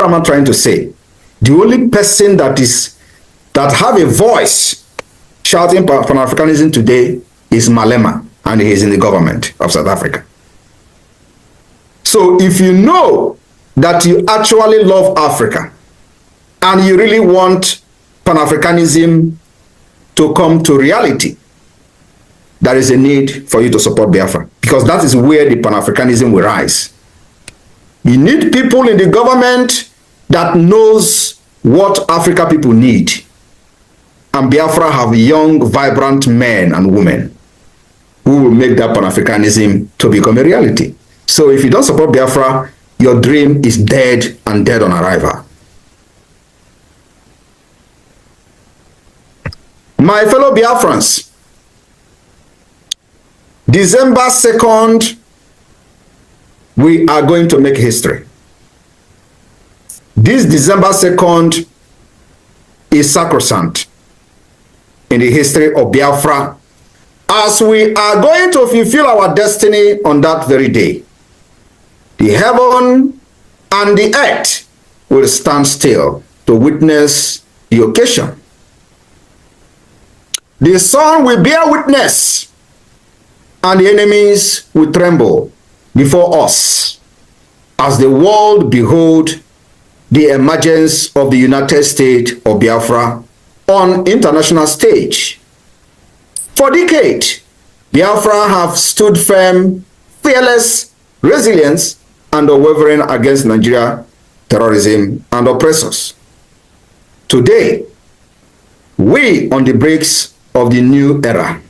am I trying to say? The only person that have a voice shouting Pan-Africanism today is Malema, and he is in the government of South Africa. So if you know that you actually love Africa and you really want Pan-Africanism to come to reality, there is a need for you to support Biafra, because that is where the Pan-Africanism will rise. You need people in the government that knows what Africa people need. And Biafra have young, vibrant men and women who will make that Pan-Africanism to become a reality. So if you don't support Biafra, your dream is dead and dead on arrival. My fellow Biafrans, December 2nd, we are going to make history. This December 2nd is sacrosanct in the history of Biafra, as we are going to fulfill our destiny on that very day. The heaven and the earth will stand still to witness the occasion. The sun will bear witness, and the enemies will tremble before us as the world behold the emergence of the United States of Biafra on international stage. For decades, Biafra have stood firm, fearless, resilient, and unwavering against Nigeria, terrorism, and oppressors. Today, we on the brakes of the new era.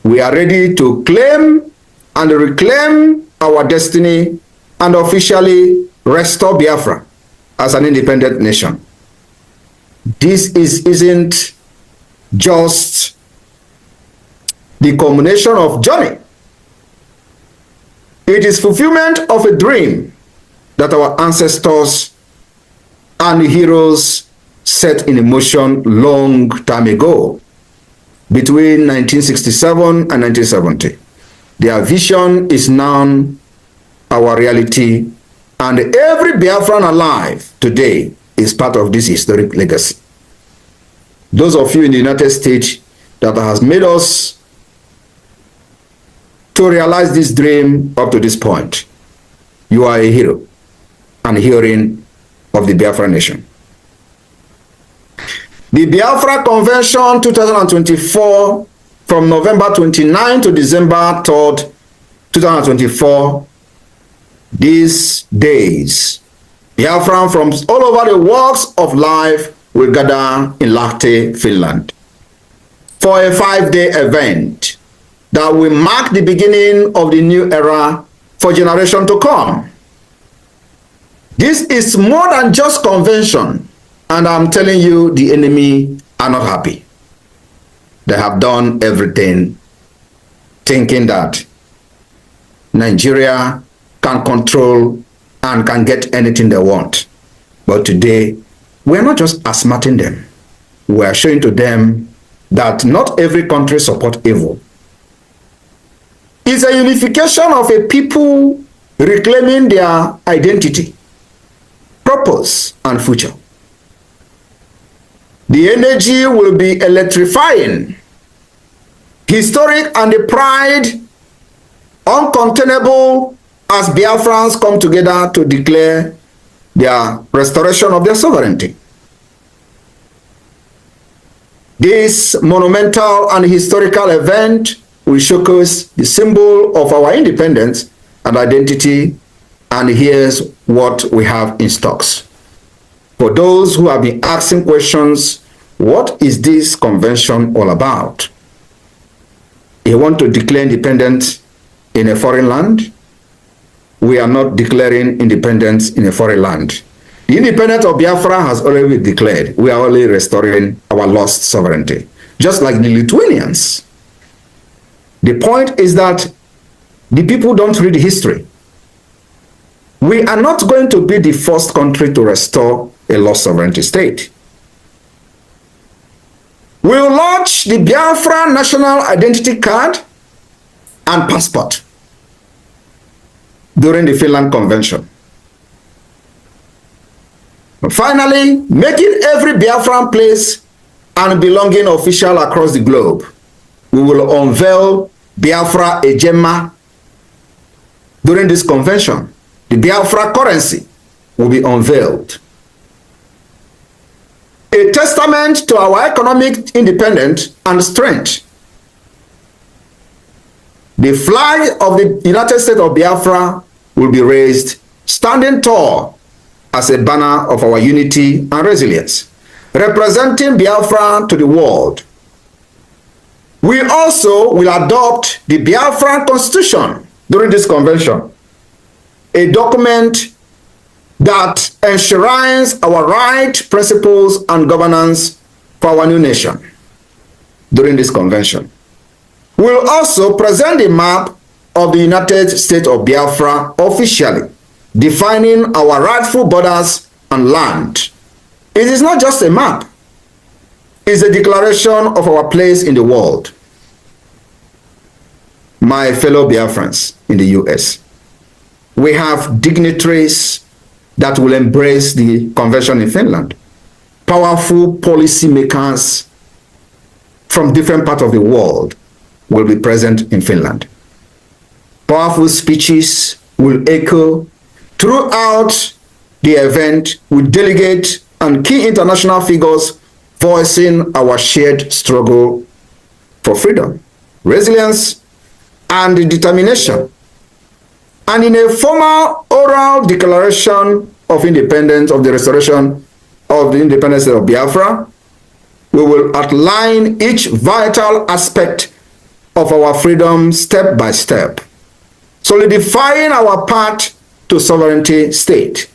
We are ready to claim and reclaim our destiny and officially restore Biafra as an independent nation. This isn't just the culmination of journey. It is fulfillment of a dream that our ancestors and heroes set in motion long time ago, between 1967 and 1970. Their vision is now our reality, and every Biafran alive today is part of this historic legacy. Those of you in the United States that has made us to realize this dream up to this point, you are a hero and heroine of the Biafra nation. The Biafra Convention 2024, from November 29 to December 3rd, 2024, these days, Biafran from all over the walks of life will gather in Lahti, Finland, for a 5-day event that will mark the beginning of the new era for generations to come. This is more than just convention, and I'm telling you, the enemy are not happy. They have done everything thinking that Nigeria can control and can get anything they want. But today, we are not just asthmating them. We are showing to them that not every country supports evil. It's a unification of a people reclaiming their identity, purpose, and future. The energy will be electrifying, historic, and the pride uncontainable as Biafrans come together to declare their restoration of their sovereignty. This monumental and historical event will showcase the symbol of our independence and identity, and here's what we have in stocks. For those who have been asking questions, what is this convention all about? You want to declare independence in a foreign land? We are not declaring independence in a foreign land. The independence of Biafra has already been declared. We are only restoring our lost sovereignty, just like the Lithuanians. The point is that the people don't read history. We are not going to be the first country to restore a lost sovereignty state. We will launch the Biafra National Identity Card and Passport during the Finland Convention. Finally, making every Biafran place and belonging official across the globe, we will unveil Biafra Ejema during this convention. The Biafra currency will be unveiled. A testament to our economic independence and strength. The flag of the United States of Biafra will be raised, standing tall as a banner of our unity and resilience, representing Biafra to the world. We also will adopt the Biafran Constitution during this convention, a document that enshrines our rights, principles, and governance for our new nation during this convention. We will also present the map of the United States of Biafra officially, defining our rightful borders and land. It is not just a map, it's a declaration of our place in the world. My fellow Biafrans in the US, we have dignitaries that will embrace the convention in Finland. Powerful policymakers from different parts of the world will be present in Finland. Powerful speeches will echo throughout the event with delegates and key international figures voicing our shared struggle for freedom, resilience, and determination. And in a formal oral declaration of independence, of the restoration of the independence of Biafra, we will outline each vital aspect of our freedom step by step, solidifying our path to sovereignty state.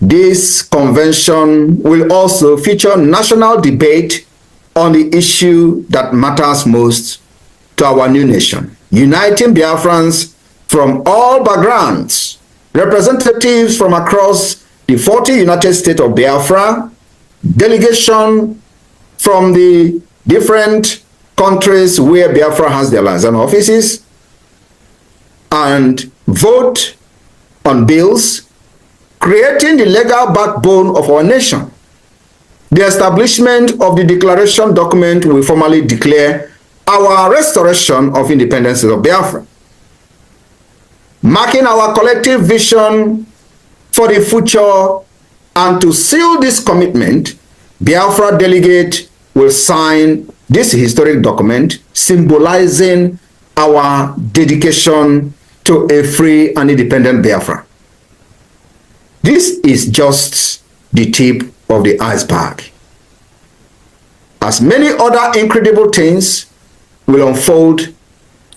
This convention will also feature national debate on the issue that matters most to our new nation, uniting Biafrans from all backgrounds, representatives from across the 40 United States of Biafra, delegation from the different countries where Biafra has their liaison offices, and vote on bills, creating the legal backbone of our nation. The establishment of the declaration document will formally declare our restoration of independence of Biafra, marking our collective vision for the future. And to seal this commitment, Biafra delegate will sign this historic document symbolizing our dedication to a free and independent Biafra. This is just the tip of the iceberg, as many other incredible things will unfold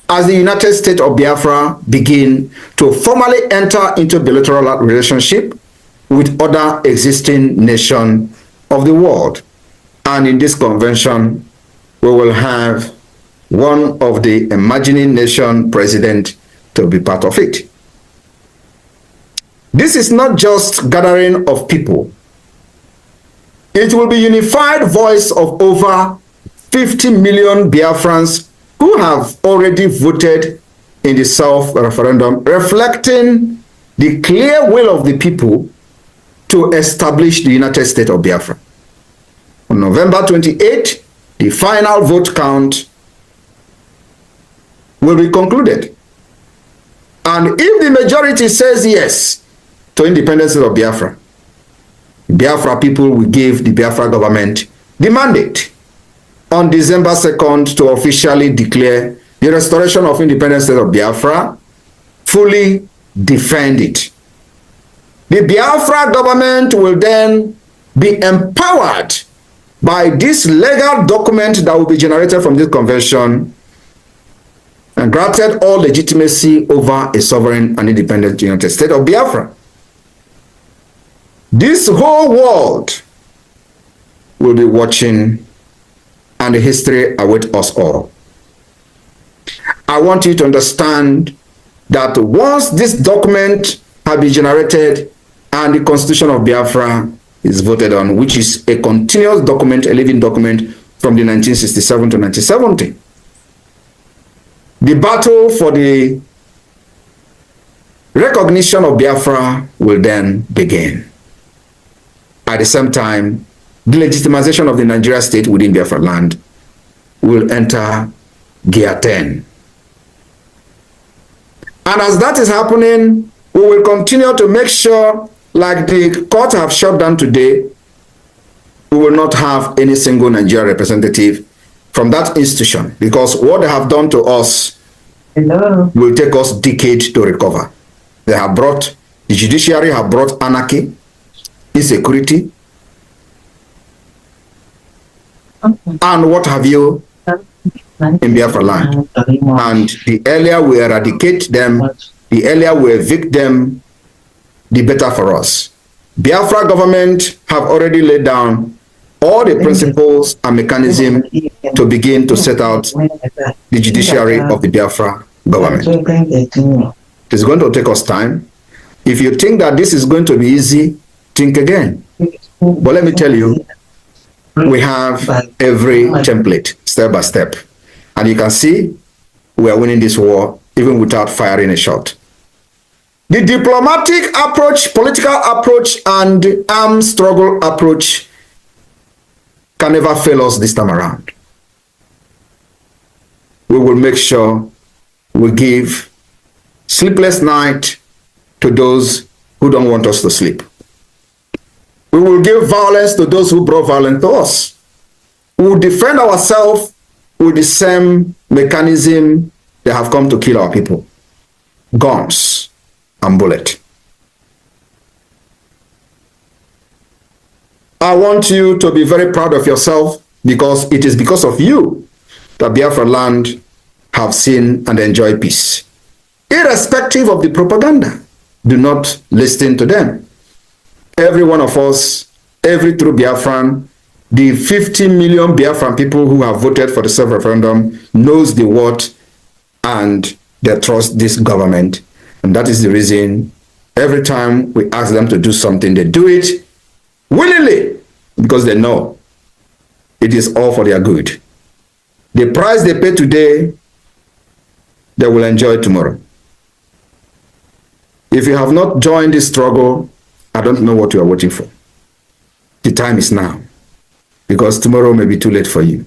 as the United States of Biafra begin to formally enter into bilateral relationship with other existing nations of the world. And in this convention, we will have one of the emerging nation president to be part of it. This is not just gathering of people. It will be unified voice of over 50 million Biafrans who have already voted in the self-referendum, reflecting the clear will of the people to establish the United States of Biafra. On November 28, the final vote count will be concluded. And if the majority says yes to independence of Biafra, Biafra people will give the Biafra government the mandate on December 2nd to officially declare the restoration of independence of Biafra, fully defend it. The Biafra government will then be empowered by this legal document that will be generated from this convention and granted all legitimacy over a sovereign and independent United States of Biafra. This whole world will be watching, and the history awaits us all. I want you to understand that once this document has been generated and the Constitution of Biafra is voted on, which is a continuous document, a living document from the 1967 to 1970, the battle for the recognition of Biafra will then begin. At the same time, the legitimization of the Nigeria state within Biafra land will enter gear 10. And as that is happening, we will continue to make sure, like the court have shut down today, we will not have any single Nigerian representative from that institution, because what they have done to us will take us decades to recover. They have brought, the judiciary have brought anarchy, insecurity, and what have you in Biafra land. And the earlier we eradicate them, the earlier we evict them, the better for us. Biafra government have already laid down all the principles and mechanisms to begin to set out the judiciary of the Biafra government. It's going to take us time. If you think that this is going to be easy, think again. But let me tell you, we have every template, step by step. And you can see we are winning this war even without firing a shot. The diplomatic approach, political approach, and armed struggle approach can never fail us this time around. We will make sure we give sleepless night to those who don't want us to sleep. We will give violence to those who brought violence to us. We will defend ourselves with the same mechanism they have come to kill our people. Guns and bullets. I want you to be very proud of yourself, because it is because of you that Biafra land have seen and enjoy peace. Irrespective of the propaganda, do not listen to them. Every one of us, every true Biafran, the 50 million Biafran people who have voted for the self-referendum knows the what, and they trust this government. And that is the reason every time we ask them to do something, they do it willingly, because they know it is all for their good. The price they pay today, they will enjoy tomorrow. If you have not joined this struggle, I don't know what you are waiting for. The time is now, because tomorrow may be too late for you.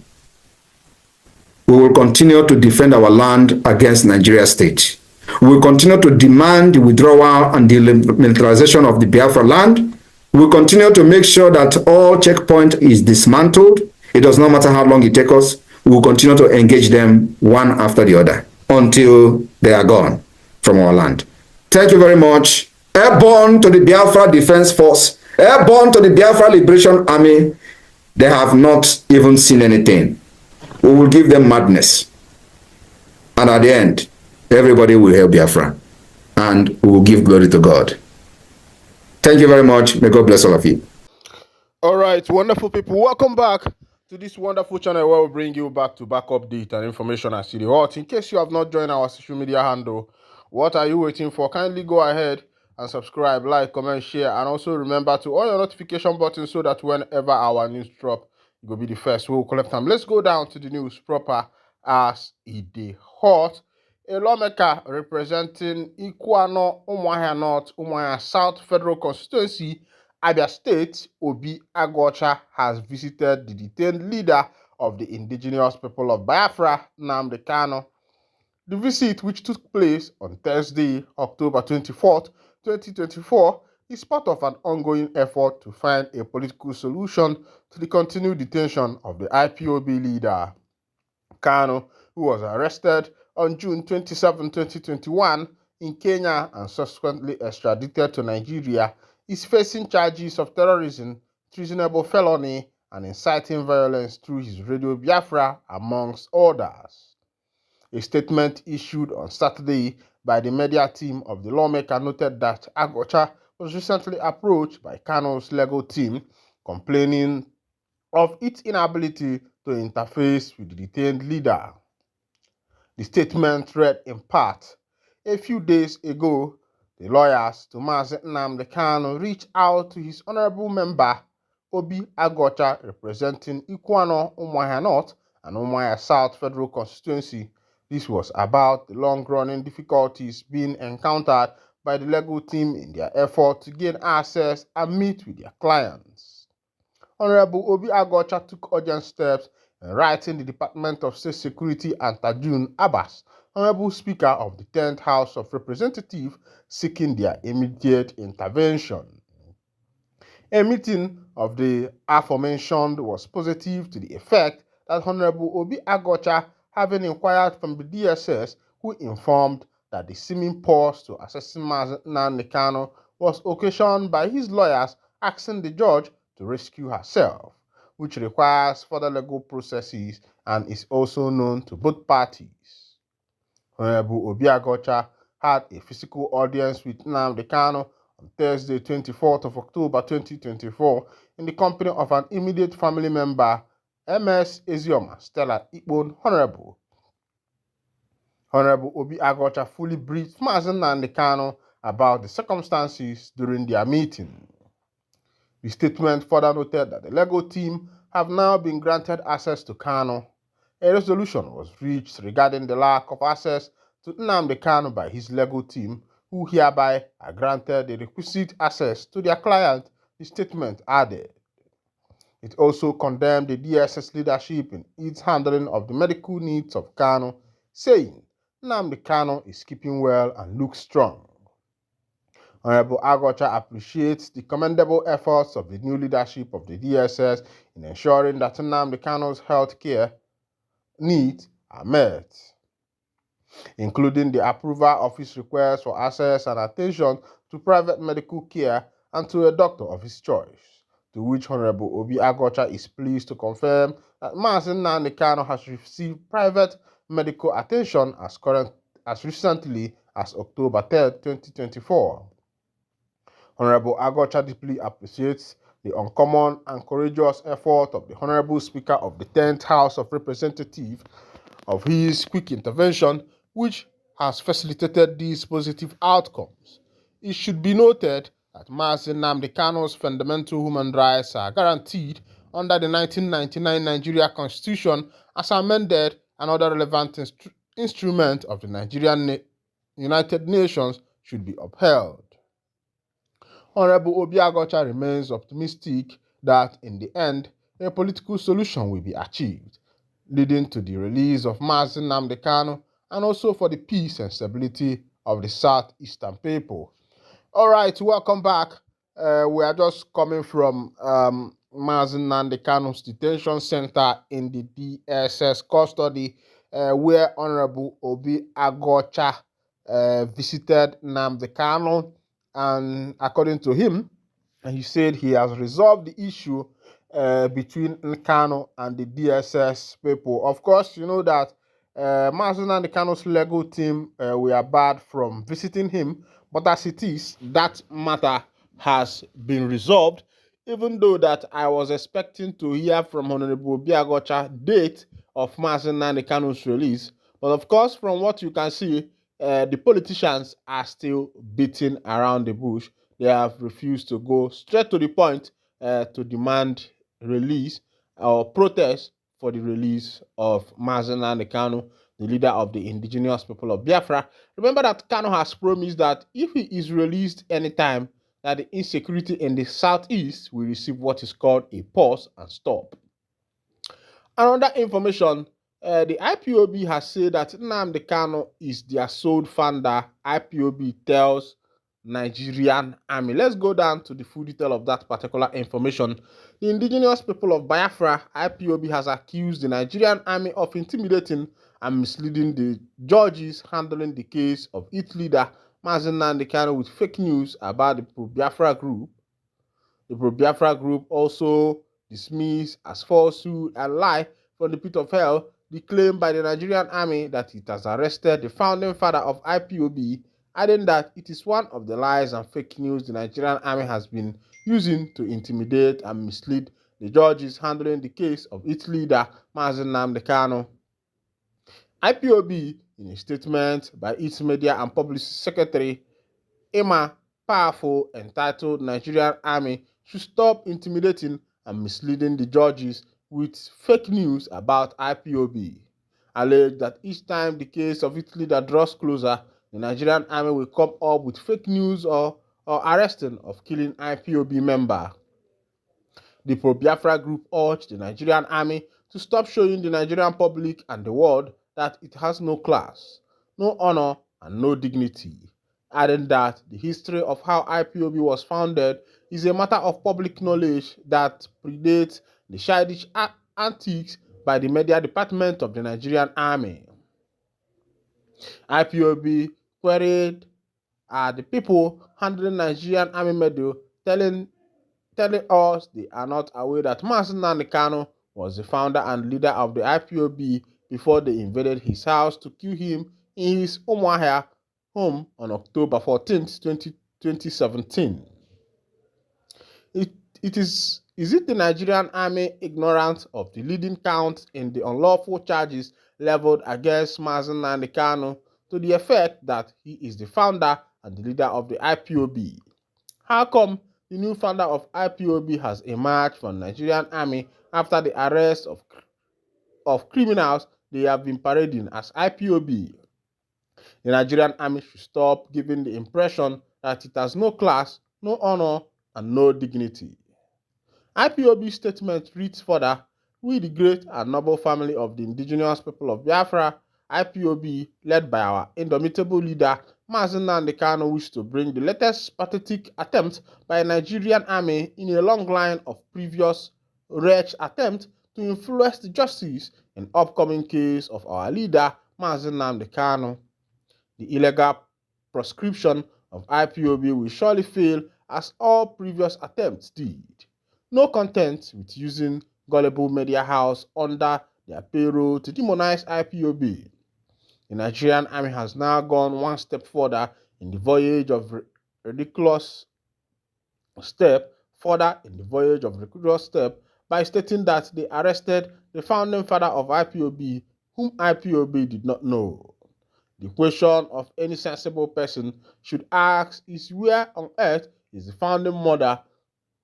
We will continue to defend our land against Nigeria state. We will continue to demand the withdrawal and the militarization of the Biafra land. We will continue to make sure that all checkpoint is dismantled. It does not matter how long it takes us. We will continue to engage them one after the other until they are gone from our land. Thank you very much. Airborne to the Biafra Defense Force, airborne to the Biafra Liberation Army. They have not even seen anything. We will give them madness. And at the end, everybody will hail Biafra. And we will give glory to God. Thank you very much. May God bless all of you. All right, wonderful people. Welcome back to this wonderful channel where we bring you back-to-back update and information as the hot. In case you have not joined our social media handle, what are you waiting for? Kindly go ahead and subscribe, like, comment, share, and also remember to on your notification button so that whenever our news drop, you will be the first. We will collect them. Let's go down to the news proper as it is hot. A lawmaker representing Ikuano, Umuahia North, Umuahia South Federal Constituency, Abia State, Obi Agwocha, has visited the detained leader of the indigenous people of Biafra, Nnamdi Kanu. The visit, which took place on Thursday, October 24th, 2024, is part of an ongoing effort to find a political solution to the continued detention of the IPOB leader. Kanu, who was arrested on June 27, 2021 in Kenya and subsequently extradited to Nigeria, is facing charges of terrorism, treasonable felony, and inciting violence through his Radio Biafra, amongst others. A statement issued on Saturday by the media team of the lawmaker noted that Agwocha was recently approached by Kanu's legal team, complaining of its inability to interface with the detained leader. The statement read in part, "A few days ago, the lawyers to Mazi Nnamdi Kanu reached out to his honorable member, Obi Agwocha, representing Ikuano, Umuahia North and Umuahia South Federal Constituency. This was about the long-running difficulties being encountered by the legal team in their effort to gain access and meet with their clients. Honorable Obi Agocha took urgent steps in writing the Department of State Security and Tajun Abbas, Honorable Speaker of the 10th House of Representatives, seeking their immediate intervention. A meeting of the aforementioned was positive to the effect that Honorable Obi Agocha, having inquired from the DSS, who informed that the seeming pause to assessing Nnamdi Kanu was occasioned by his lawyers asking the judge to rescue herself, which requires further legal processes and is also known to both parties. Honorable Obi Agocha had a physical audience with Nnamdi Kanu on Thursday, 24th of October 2024, in the company of an immediate family member, MS Ezioma Stella Ikpon. Honorable Obi Agocha fully briefed Mazen Nnamdi Kanu about the circumstances during their meeting. The statement further noted that the legal team have now been granted access to Kanu. A resolution was reached regarding the lack of access to Nnamdi Kanu by his legal team, who hereby are granted the requisite access to their client, the statement added. It also condemned the DSS leadership in its handling of the medical needs of Kanu, saying Nnamdi Kanu is keeping well and looks strong. Honorable Agocha appreciates the commendable efforts of the new leadership of the DSS in ensuring that Nnamdi Kanu's health care needs are met, including the approval of his request for access and attention to private medical care and to a doctor of his choice, to which Honorable Obi Agocha is pleased to confirm that Mazen Nnamdi Kanu has received private medical attention as recently as October 3, 2024. Honorable Agocha deeply appreciates the uncommon and courageous effort of the Honorable Speaker of the 10th House of Representatives of his quick intervention, which has facilitated these positive outcomes. It should be noted that Mazen Nnamdi Kanu's fundamental human rights are guaranteed under the 1999 Nigeria Constitution as amended and other relevant instruments of the Nigerian United Nations should be upheld. Honorable Obi Agocha remains optimistic that in the end, a political solution will be achieved, leading to the release of Mazen Nnamdi Kanu and also for the peace and stability of the southeastern people. All right, welcome back. We are just coming from Mazen Nnamdi Kanu's detention center in the DSS custody, where Honorable Obi Agocha visited Nnamdi Kanu. And according to him, he said he has resolved the issue between Kanu and the DSS people. Of course, you know that Mazen Nnamdi Kanu's legal team we are barred from visiting him, but as it is, that matter has been resolved, even though that I was expecting to hear from Honorable Obi Agocha date of Mazen Nnamdi Kanu's release. But of course, from what you can see, the politicians are still beating around the bush. They have refused to go straight to the point to demand release or protest for the release of Mazen Nnamdi Kanu, the leader of the indigenous people of Biafra. Remember that Kanu has promised that if he is released anytime, that the insecurity in the southeast will receive what is called a pause and stop. Another information, the IPOB has said that Nnamdi Kanu is their sole founder. IPOB tells Nigerian army. Let's go down to the full detail of that particular information. The indigenous people of Biafra, IPOB, has accused the Nigerian army of intimidating and misleading the judges handling the case of its leader, Mazen Nnamdi Kanu, with fake news about the pro-Biafra group. The pro-Biafra group also dismissed as falsehood and lie from the pit of hell the claim by the Nigerian army that it has arrested the founding father of IPOB, adding that it is one of the lies and fake news the Nigerian army has been using to intimidate and mislead the judges handling the case of its leader, Mazen Nnamdi Kanu. IPOB, in a statement by its media and publicity secretary, Emma Powerful, entitled Nigerian Army should stop intimidating and misleading the judges with fake news about IPOB, alleged that each time the case of its leader draws closer, the Nigerian army will come up with fake news or arresting of killing IPOB member. The pro-Biafra group urged the Nigerian army to stop showing the Nigerian public and the world that it has no class, no honor, and no dignity, adding that the history of how IPOB was founded is a matter of public knowledge that predates the childish antics by the media department of the Nigerian army. IPOB queried the people handling Nigerian army medal, telling us they are not aware that Mazi Nnamdi Kanu was the founder and leader of the IPOB before they invaded his house to kill him in his Umuahia home on October 14, 2017. Is it the Nigerian army ignorant of the leading count in the unlawful charges leveled against Mazi Nnamdi Kanu to the effect that he is the founder and the leader of the IPOB? How come the new founder of IPOB has emerged from the Nigerian army after the arrest of criminals they have been parading as IPOB? The Nigerian army should stop giving the impression that it has no class, no honor, and no dignity. IPOB statement reads further, "We, the great and noble family of the indigenous people of Biafra, IPOB, led by our indomitable leader, Mazi Nnamdi Kanu, wish to bring the latest pathetic attempt by the Nigerian army in a long line of previous wretched attempts to influence the justice in upcoming case of our leader, Mazi Nnamdi Kanu. The illegal proscription of IPOB will surely fail as all previous attempts did. No content with using gullible media house under their payroll to demonize IPOB. The Nigerian army has now gone one step further in the voyage of ridiculous step by stating that they arrested the founding father of IPOB, whom IPOB did not know. The question of any sensible person should ask is where on earth is the founding mother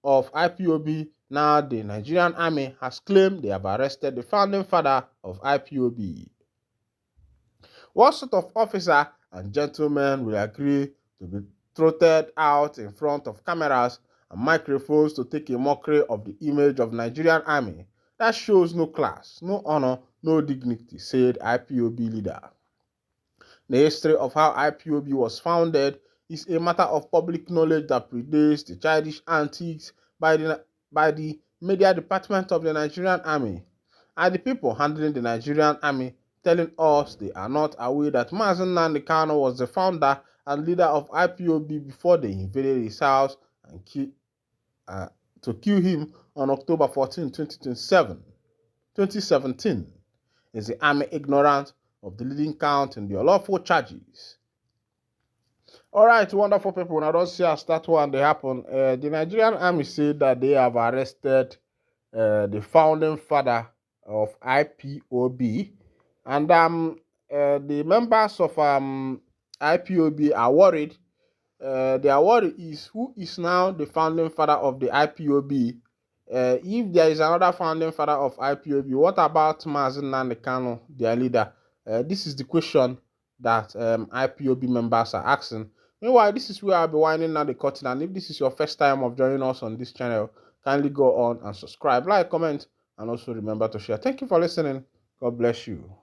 of IPOB now the Nigerian army has claimed they have arrested the founding father of IPOB? What sort of officer and gentleman will agree to be trotted out in front of cameras and microphones to take a mockery of the image of Nigerian army that shows no class, no honor, no dignity, said IPOB leader. The history of how IPOB was founded is a matter of public knowledge that predates the childish antics by the media department of the Nigerian army. Are the people handling the Nigerian army telling us they are not aware that Mazi Nnamdi Kanu was the founder and leader of IPOB before they invaded his house and to kill him on October 14, 2017? Is the army ignorant of the leading count in the unlawful charges? Alright, wonderful people. Now don't see as that one they happen. The Nigerian army said that they have arrested the founding father of IPOB, and the members of IPOB are worried. Their worry is who is now the founding father of the IPOB. If there is another founding father of IPOB, what about Mazi Nnamdi Kanu, their leader? This is the question that IPOB members are asking. Meanwhile, this is where I'll be winding down the curtain, and if this is your first time of joining us on this channel, kindly go on and subscribe, like, comment, and also remember to share. Thank you for listening. God bless you.